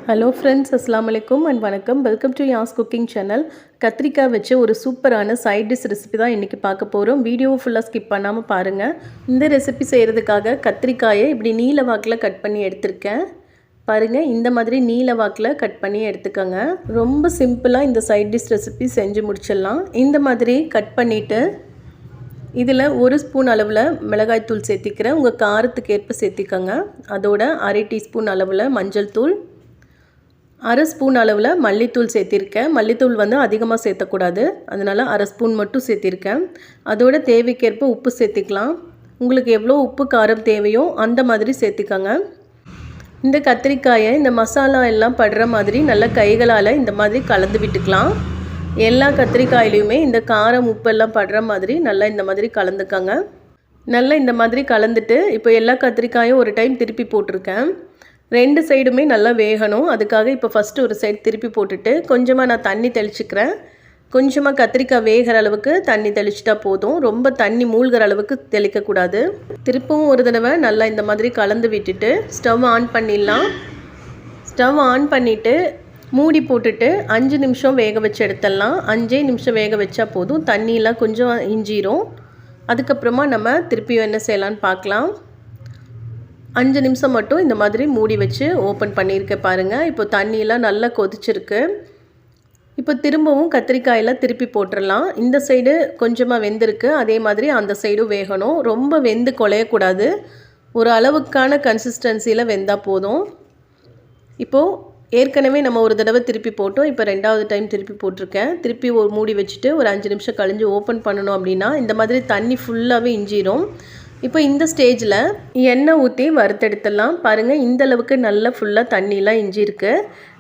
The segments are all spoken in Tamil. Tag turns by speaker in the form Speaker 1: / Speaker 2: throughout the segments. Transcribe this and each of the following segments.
Speaker 1: ஹலோ ஃப்ரெண்ட்ஸ், அஸ்ஸலாமு அலைக்கும் அண்ட் வணக்கம். Welcome to Yas cooking channel. கத்திரிக்காய் வச்சு ஒரு சூப்பரான சைட் டிஷ் ரெசிபி தான் இன்றைக்கி பார்க்க போகிறோம். வீடியோவை ஃபுல்லாக ஸ்கிப் பண்ணாமல் பாருங்கள். இந்த ரெசிபி செய்கிறதுக்காக கத்திரிக்காயை இப்படி நீல வாக்கில் கட் பண்ணி எடுத்திருக்கேன். பாருங்கள், இந்த மாதிரி நீல வாக்கில் கட் பண்ணி எடுத்துக்கோங்க. ரொம்ப சிம்பிளாக இந்த சைட் டிஷ் ரெசிபி செஞ்சு முடிச்சிடலாம். இந்த மாதிரி கட் பண்ணிவிட்டு இதில் 1 ஸ்பூன் அளவில் மிளகாய்த்தூள் சேர்த்திக்கிறேன். உங்கள் காரத்துக்கு ஏற்ப சேர்த்திக்கோங்க. அதோட 1/2 டீஸ்பூன் அளவில் மஞ்சள் தூள், 1/2 ஸ்பூன் அளவில் மல்லித்தூள் சேர்த்திருக்கேன். மல்லித்தூள் வந்து அதிகமாக சேர்த்தக்கூடாது, அதனால் 1/2 ஸ்பூன் மட்டும் சேர்த்திருக்கேன். அதோட தேவைக்கேற்ப உப்பு சேர்த்திக்கலாம். உங்களுக்கு எவ்வளோ உப்பு காரம் தேவையோ அந்த மாதிரி சேர்த்திக்கோங்க. இந்த கத்திரிக்காயை இந்த மசாலா எல்லாம் படுற மாதிரி நல்லா கைகளால் இந்த மாதிரி கலந்து விட்டுக்கலாம். எல்லா கத்திரிக்காயிலையுமே இந்த காரம் உப்பெல்லாம் படுற மாதிரி நல்லா இந்த மாதிரி கலந்துக்கோங்க. நல்லா இந்த மாதிரி கலந்துட்டு இப்போ எல்லா கத்திரிக்காயும் ஒரு டைம் திருப்பி போட்டிருக்கேன். 2 சைடுமே நல்லா வேகணும். அதுக்காக இப்போ ஃபஸ்ட்டு ஒரு சைடு திருப்பி போட்டுட்டு கொஞ்சமாக நான் தண்ணி தெளிச்சுக்கிறேன். கொஞ்சமாக கத்திரிக்காய் வேகிற அளவுக்கு தண்ணி தெளிச்சிட்டா போதும். ரொம்ப தண்ணி மூழ்கிற அளவுக்கு தெளிக்கக்கூடாது. திருப்பவும் ஒரு தடவை நல்லா இந்த மாதிரி கலந்து விட்டுட்டு ஸ்டவ் ஆன் பண்ணிடலாம். ஸ்டவ் ஆன் பண்ணிவிட்டு மூடி போட்டுட்டு 5 நிமிஷம் வேக வச்சு எடுத்துடலாம். 5 நிமிஷம் வேக வச்சா போதும். தண்ணியெலாம் கொஞ்சம் இஞ்சிரும். அதுக்கப்புறமா நம்ம திருப்பியும் என்ன செய்யலான்னு பார்க்கலாம். 5 நிமிஷம் மட்டும் இந்த மாதிரி மூடி வச்சு ஓப்பன் பண்ணியிருக்கேன் பாருங்கள். இப்போ தண்ணியெலாம் நல்லா கொதிச்சிருக்கு. இப்போ திரும்பவும் கத்திரிக்காயெல்லாம் திருப்பி போட்டுடலாம். இந்த சைடு கொஞ்சமாக வெந்திருக்கு, அதே மாதிரி அந்த சைடும் வேகணும். ரொம்ப வெந்து குழையக்கூடாது, ஒரு அளவுக்கான கன்சிஸ்டன்சியில் வெந்தால் போதும். இப்போது ஏற்கனவே நம்ம ஒரு தடவை திருப்பி போட்டோம். இப்போ 2வது டைம் திருப்பி போட்டிருக்கேன். திருப்பி ஒரு மூடி வச்சுட்டு ஒரு 5 நிமிஷம் கழிஞ்சு ஓப்பன் பண்ணணும். அப்படின்னா இந்த மாதிரி தண்ணி ஃபுல்லாகவே இஞ்சிரும். இப்போ இந்த ஸ்டேஜில் எண்ணெய் ஊற்றி வறுத்தெடுத்துடலாம். பாருங்கள், இந்தளவுக்கு நல்லா ஃபுல்லாக தண்ணியெலாம் இஞ்சிருக்கு.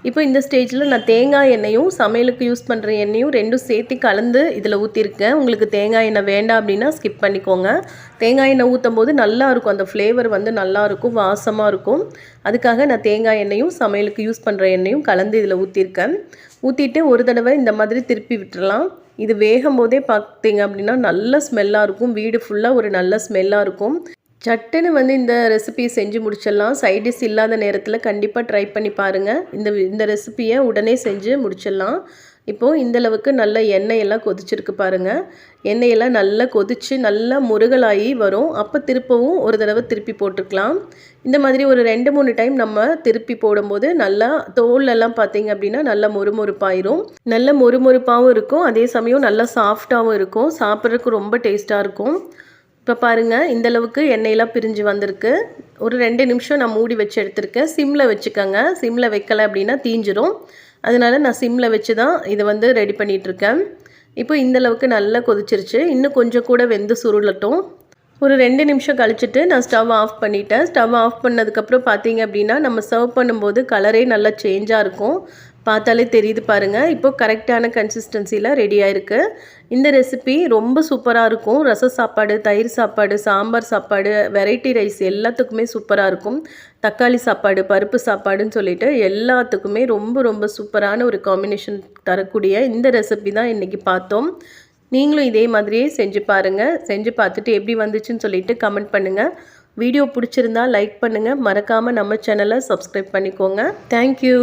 Speaker 1: இப்போ இந்த ஸ்டேஜில் நான் தேங்காய் எண்ணெயும் சமையலுக்கு யூஸ் பண்ணுற எண்ணெயும் 2ம் சேர்த்து கலந்து இதில் ஊற்றிருக்கேன். உங்களுக்கு தேங்காய் எண்ணெய் வேண்டாம் அப்படின்னா ஸ்கிப் பண்ணிக்கோங்க. தேங்காய் எண்ணெய் ஊற்றும் போது நல்லாயிருக்கும், அந்த ஃப்ளேவர் வந்து நல்லாயிருக்கும், வாசமாக இருக்கும். அதுக்காக நான் தேங்காய் எண்ணெயும் சமையலுக்கு யூஸ் பண்ணுற எண்ணெயும் கலந்து இதில் ஊற்றிருக்கேன். ஊற்றிட்டு ஒரு தடவை இந்த மாதிரி திருப்பி விட்டுறலாம். இது வேகும் போதே பார்த்தீங்க அப்படின்னா நல்ல ஸ்மெல்லாக இருக்கும். வீடு ஃபுல்லாக ஒரு நல்ல ஸ்மெல்லாக இருக்கும். சட்டுன்னு வந்து இந்த ரெசிபியை செஞ்சு முடிச்சிடலாம். சைட் டிஷ் இல்லாத நேரத்தில் கண்டிப்பாக ட்ரை பண்ணி பாருங்கள். இந்த ரெசிபியை உடனே செஞ்சு முடிச்சிடலாம். இப்போது இந்தளவுக்கு நல்ல எண்ணெயெல்லாம் கொதிச்சிருக்கு பாருங்கள். எண்ணெயெல்லாம் நல்லா கொதித்து நல்லா முருகலாகி வரும். அப்போ திருப்பவும் ஒரு தடவை திருப்பி போட்டுக்கலாம். இந்த மாதிரி ஒரு 2-3 டைம் நம்ம திருப்பி போடும்போது நல்லா தோலெல்லாம் பார்த்திங்க அப்படின்னா நல்லா மொறுமொறுப்பாயிரும். நல்ல மொறுமொறுப்பாகவும் இருக்கும், அதே சமயம் நல்லா சாஃப்டாகவும் இருக்கும். சாப்பிட்றதுக்கு ரொம்ப டேஸ்ட்டாக இருக்கும். இப்போ பாருங்கள், இந்தளவுக்கு எண்ணெயெல்லாம் பிரிஞ்சு வந்திருக்கு. ஒரு 2 நிமிஷம் நான் மூடி வச்சு எடுத்திருக்கேன். சிம்மில் வச்சுக்கோங்க. சிம்மில் வைக்கலை அப்படின்னா தீஞ்சிரும். அதனால் நான் சிம்மில் வச்சு தான் இதை வந்து ரெடி பண்ணிகிட்ருக்கேன். இப்போ இந்தளவுக்கு நல்லா கொதிச்சிருச்சு. இன்னும் கொஞ்சம் கூட வெந்து சுருளட்டும். ஒரு 2 நிமிஷம் கழிச்சிட்டு நான் ஸ்டவ் ஆஃப் பண்ணிட்டேன். ஸ்டவ் ஆஃப் பண்ணதுக்கப்புறம் பார்த்தீங்க அப்படின்னா நம்ம சர்வ் பண்ணும்போது கலரே நல்லா சேஞ்சாக இருக்கும். பார்த்தாலே தெரியுது பாருங்கள். இப்போது கரெக்டான கன்சிஸ்டன்சியில் ரெடி ஆகிருக்கு. இந்த ரெசிபி ரொம்ப சூப்பராக இருக்கும். ரச சாப்பாடு, தயிர் சாப்பாடு, சாம்பார் சாப்பாடு, வெரைட்டி ரைஸ் எல்லாத்துக்குமே சூப்பராக இருக்கும். தக்காளி சாப்பாடு, பருப்பு சாப்பாடுன்னு சொல்லிட்டு எல்லாத்துக்குமே ரொம்ப ரொம்ப சூப்பரான ஒரு காம்பினேஷன் தரக்கூடிய இந்த ரெசிபி தான் இன்றைக்கி பார்த்தோம். நீங்களும் இதே மாதிரியே செஞ்சு பாருங்கள். செஞ்சு பார்த்துட்டு எப்படி வந்துச்சுன்னு சொல்லிட்டு கமெண்ட் பண்ணுங்கள். வீடியோ பிடிச்சிருந்தா லைக் பண்ணுங்கள். மறக்காமல் நம்ம சேனலை சப்ஸ்கிரைப் பண்ணிக்கோங்க. தேங்க்யூ.